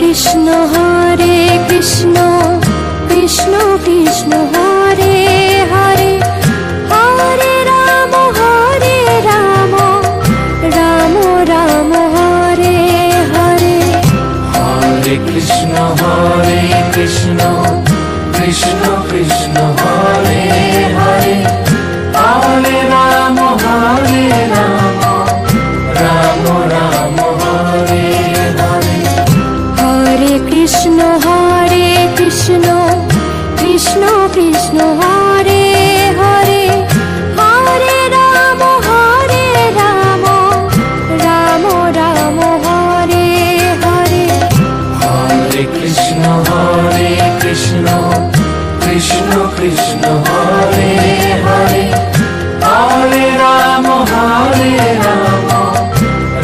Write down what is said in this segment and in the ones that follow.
Krishna Krishna Krishna Hare Hare, Hare Ram Ram Ram Hare Hare. Hare Krishna Krishna Krishna Hare Hare, Hare Ram Ram Ram Hare Hare. Hare Krishna Krishna Krishna Hare Hare, Hare Ram Ram Ram Hare Hare. Hare Krishna Krishna Krishna Hare Hare, Hare Ram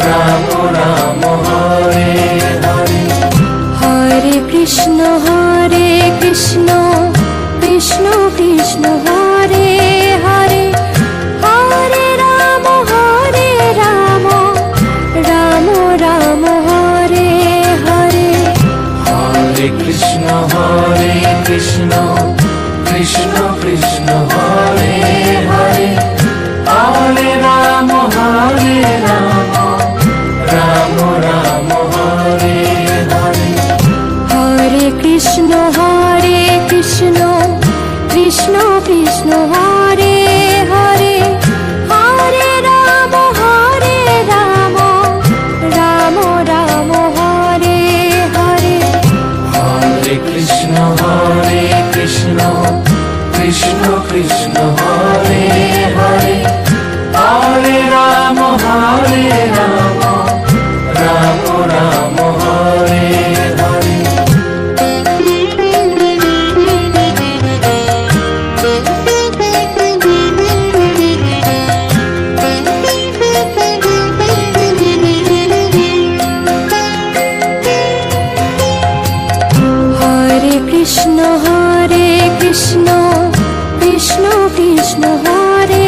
Ram Ram Hare Hare. Hare Krishna Krishna Krishna Hare Hare, Hare Ram Ram Ram Hare Hare. Hare Krishna Krishna Krishna Hare Hare, Hare Ram Ram Ram Hare Hare. Hare Krishna Krishna Krishna Hare Hare, Hare Ram Ram Ram Hare Hare. Hare Krishna Krishna Krishna Hare Hare, Hare Ram Ram Ram Hare Hare. Hare Krishna Krishna Krishna Hare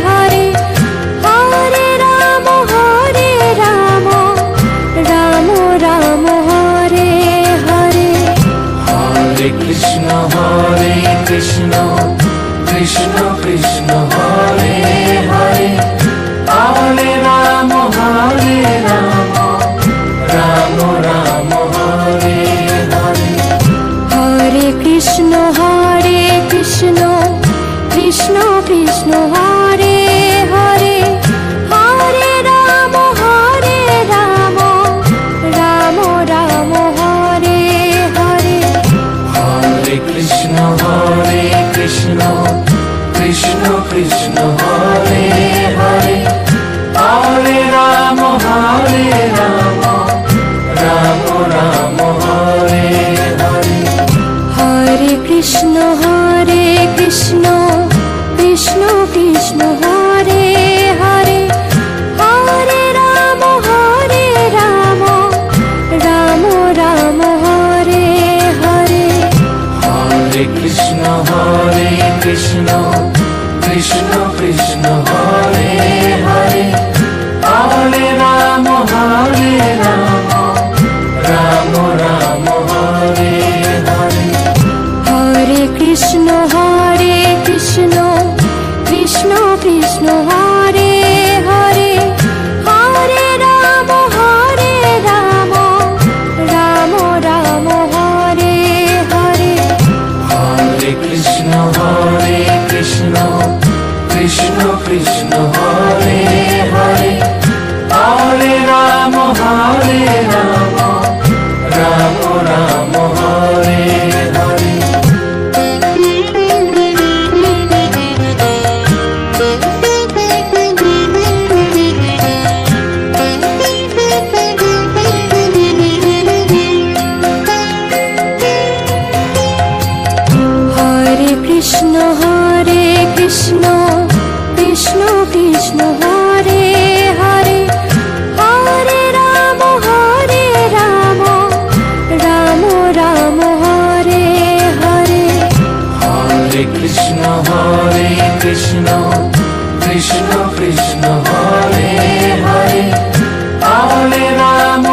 Hare, Hare Ram Ram Ram Hare Hare. Hare Krishna Krishna Krishna Hare Hare, Hare Ram Ram Ram Hare Hare. Hare Krishna Krishna Krishna Hare Hare, Hare Ram Ram Ram Hare Hare. Hare Krishna Krishna Krishna Hare Hare, Hare Ram Ram Ram Hare Hare. Hare Krishna Krishna Krishna Hare Hare, Hare Ram Ram Ram Hare Hare. Hare Krishna Krishna Krishna Hare Hare, Hare Ram Ram Ram Hare Hare. Hare Krishna Krishna Krishna Hare Hare, Hare Ram Ram Ram Hare Hare. Hare Krishna Krishna Krishna Hare Hare, Hare Ram Ram Ram Hare Hare. Hare Krishna Krishna Krishna Hare Hare, Hare Ram Ram Ram Hare Hare. Hare Krishna Krishna Krishna Hare Hare, Hare Ram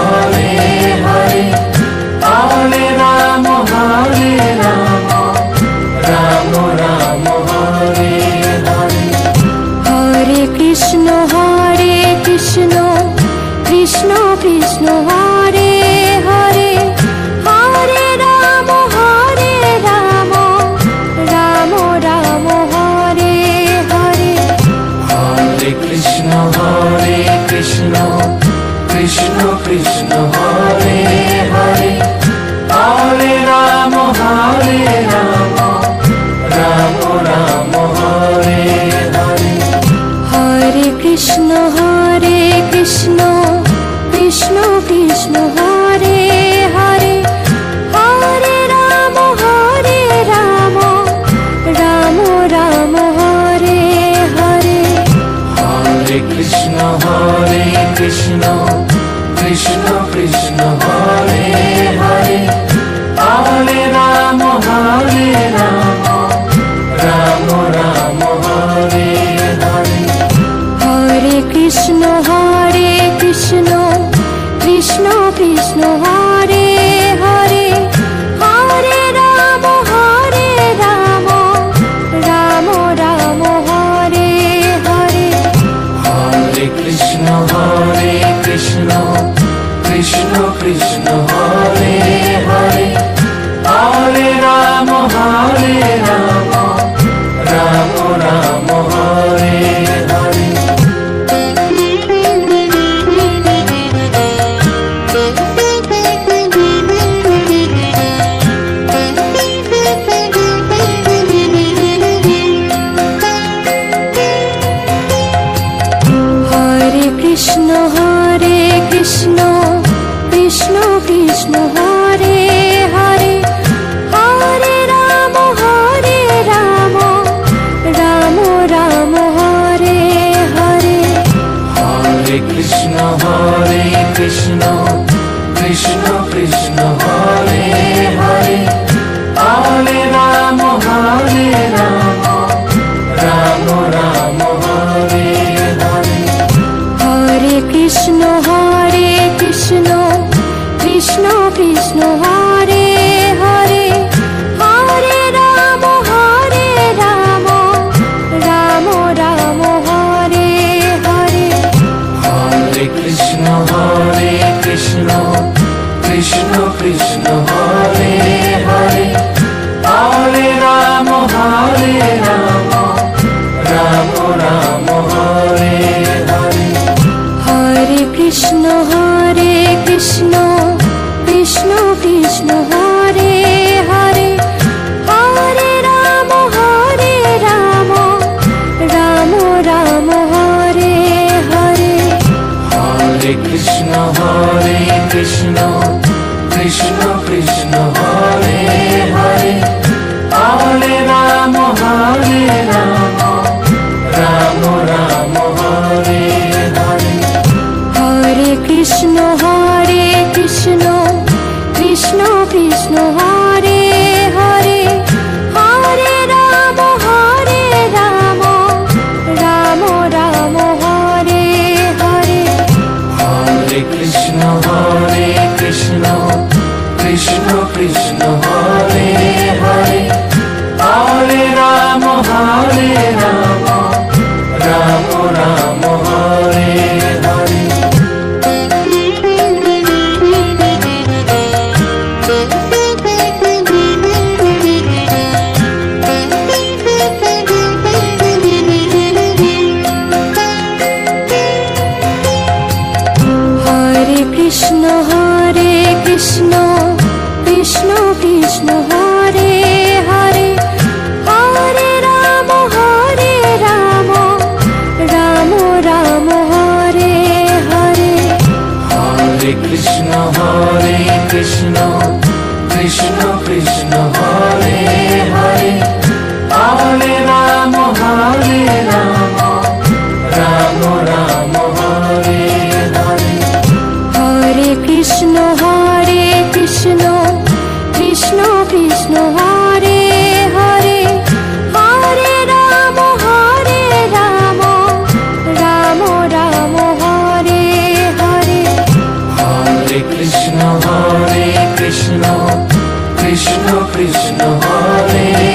Hare Hare Hare Ram Ram Ram Hare Hare Hare Krishna Krishna Krishna Hare Hare Hare Ram Ram Ram Hare Hare Hare Krishna Krishna Krishna Hare Hare Hare Ram Ram Ram Hare Hare Hare Krishna Krishna Krishna Hare Hare Hare Ram Ram Ram Hare Hare Hare Krishna Krishna Krishna Hare Hare Hare Ram Ram Ram Hare Hare Hare Krishna Krishna Krishna Hare Hare Hare Ram Ram Ram Hare Hare Hare Krishna Krishna Krishna Hare Hare Hare Ram Ram Ram Hare Hare Hare Krishna Krishna Krishna Hare Hare Hare Ram Ram Ram Hare Hare Hare Krishna Krishna Krishna Hare Hare Hare Ram Ram Ram Hare Hare Hare Krishna Krishna Krishna Hare Hare Hare Ram Ram Ram Hare Hare Hare Krishna Krishna Krishna Hare Hare Hare Ram Ram Ram Hare Hare Hare Krishna Krishna Krishna Hare Hare Hare Ram Ram Ram Hare Hare Hare Krishna Krishna Krishna Hare Hare Hare Ram Ram Ram Hare Hare Hare Krishna Krishna Krishna Hare Hare Hare Ram Ram Ram Hare Hare Hare Krishna Krishna Krishna Hare Hare Hare Ram Ram Ram Hare Hare Hare Krishna Krishna Krishna Hare Hare Hare Ram Ram Ram Hare Hare Hare Krishna Krishna Krishna Hare Hare Hare Ram Ram Ram Hare Hare Hare Krishna Krishna Krishna Hare Hare Hare Ram Ram Ram Hare Hare Hare Krishna Krishna Krishna Hare